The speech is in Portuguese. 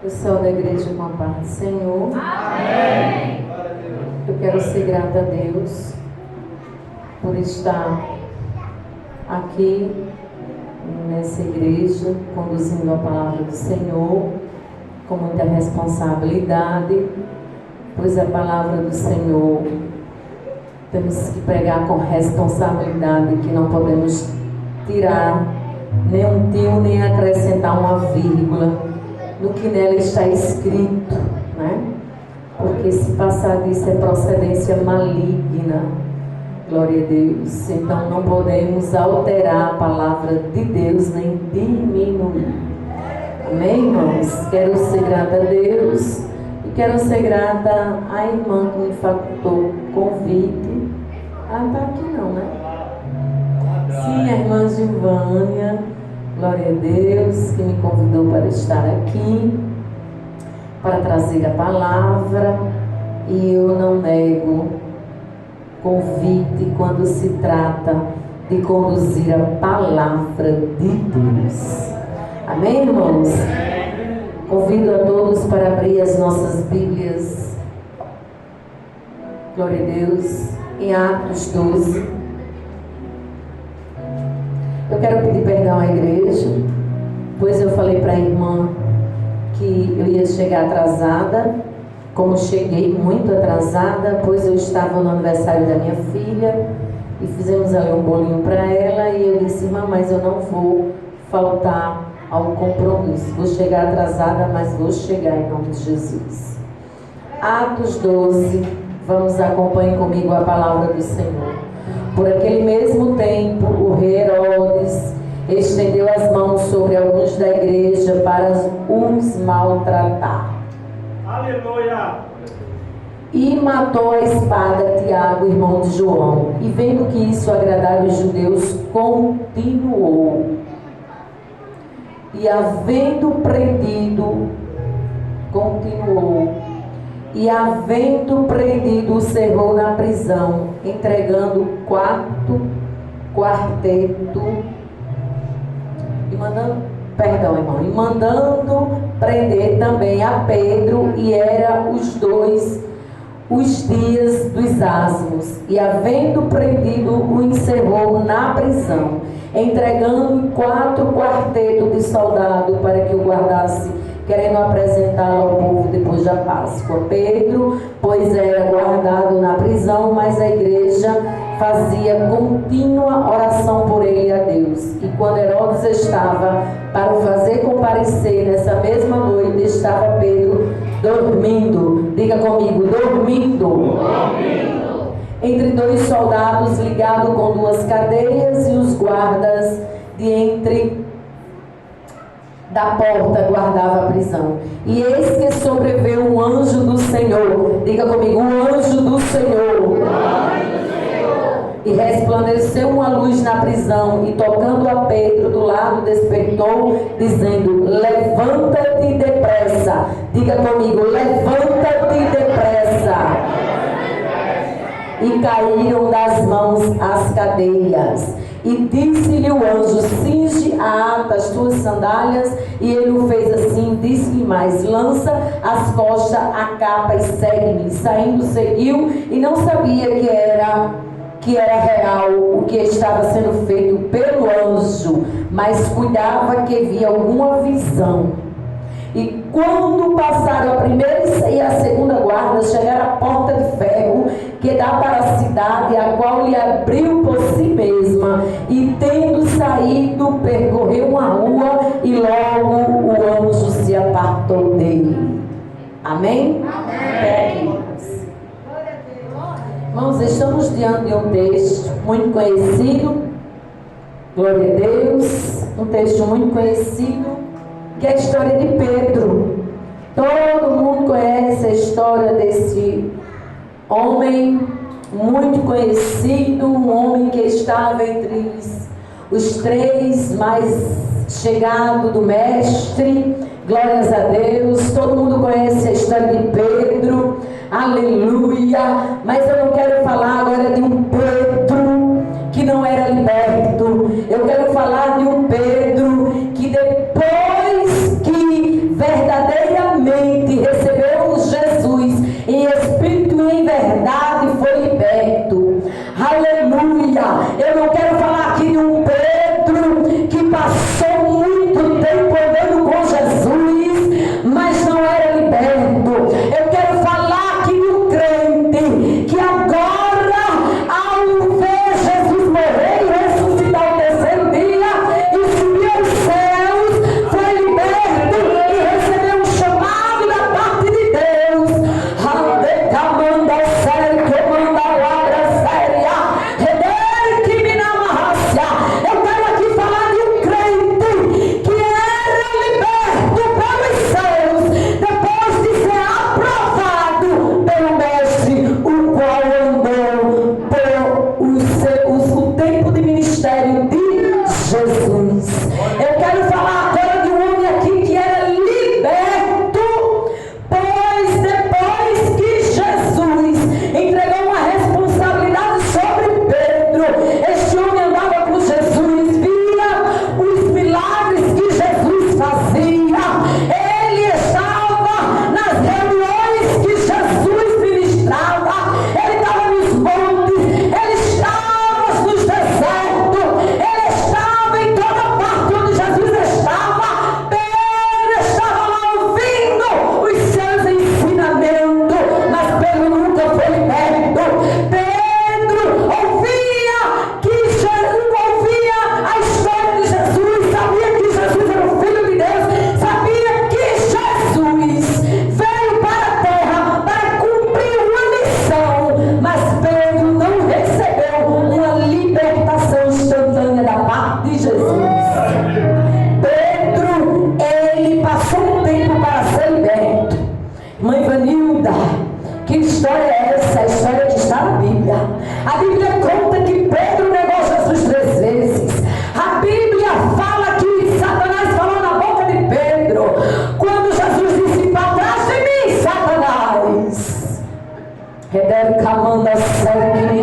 Eu sou da igreja com a paz do Senhor. Amém. Eu quero ser grata a Deus por estar aqui nessa igreja, conduzindo a palavra do Senhor com muita responsabilidade, pois a palavra do Senhor temos que pregar com responsabilidade, que não podemos tirar nem um tio, nem acrescentar uma vírgula no que nela está escrito, né? Porque se passar disso é procedência maligna, glória a Deus. Então não podemos alterar a palavra de Deus, nem diminuir. Amém, irmãos? Quero ser grata a Deus e quero ser grata à irmã que me facultou o convite. Ah, não está aqui não, né? Sim, a irmã Gilvânia, glória a Deus, que me convidou para estar aqui, para trazer a palavra, e eu não nego convite quando se trata de conduzir a palavra de Deus. Amém, irmãos? Convido a todos para abrir as nossas Bíblias, glória a Deus, em Atos 12. Eu quero pedir perdão à igreja, pois eu falei para a irmã que eu ia chegar atrasada. Como cheguei muito atrasada, pois eu estava no aniversário da minha filha e fizemos ali um bolinho para ela, e eu disse: irmã, mas eu não vou faltar ao compromisso, vou chegar atrasada, mas vou chegar em nome de Jesus. Atos 12, vamos, acompanhe comigo a palavra do Senhor. Por aquele mesmo tempo, o rei Herodes estendeu as mãos sobre alguns da igreja para os maltratar. Aleluia! E matou a espada Tiago, irmão de João. E vendo que isso agradava os judeus, continuou. E havendo prendido, o cerrou na prisão, entregando quarteto e mandando prender também a Pedro, e era os dias dos asmos. E havendo prendido, o encerrou na prisão, entregando 4 quartetos de soldado para que o guardasse, querendo apresentá-lo ao povo depois da Páscoa. Pedro, pois, era guardado na prisão, mas a igreja fazia contínua oração por ele a Deus. E quando Herodes estava para o fazer comparecer, nessa mesma noite estava Pedro dormindo. Diga comigo, dormindo. Entre 2 soldados, ligado com 2 cadeias, e os guardas de entre da porta guardava a prisão. E eis que sobreveio um anjo do Senhor. Diga comigo, o anjo do Senhor. E resplandeceu uma luz na prisão, e tocando a Pedro do lado, despertou, dizendo: levanta-te depressa. Diga comigo, levanta-te depressa. E caíram das mãos as cadeias. E disse-lhe o anjo: cinge a ata as tuas sandálias. E ele o fez assim. Disse-lhe mais: lança as costas a capa e segue-me. Saindo, seguiu, e não sabia que era real o que estava sendo feito pelo anjo, mas cuidava que via alguma visão. E quando passaram a primeira e a segunda guarda, chegaram à porta de ferro que dá para a cidade, a qual lhe abriu por si mesma, e tendo saído, percorreu uma rua, e logo o anjo se apartou dele. Amém? Amém. Irmãos, estamos diante de um texto muito conhecido, glória a Deus, um texto muito conhecido, que é a história de Pedro. Todo mundo conhece a história desse homem muito conhecido, um homem que estava entre os 3 mais chegados do mestre. Glórias a Deus. Todo mundo conhece a história de Pedro, aleluia. Mas eu não quero falar agora de um Pedro que não era liberto. Eu quero falar de um Pedro que, depois que verdadeiramente um tempo para ser liberto. Mãe Vanilda, que história é essa? A história que está na Bíblia. A Bíblia conta que Pedro negou Jesus 3 vezes. A Bíblia fala que Satanás falou na boca de Pedro, quando Jesus disse: para trás de mim, Satanás. Reder Camanda Segue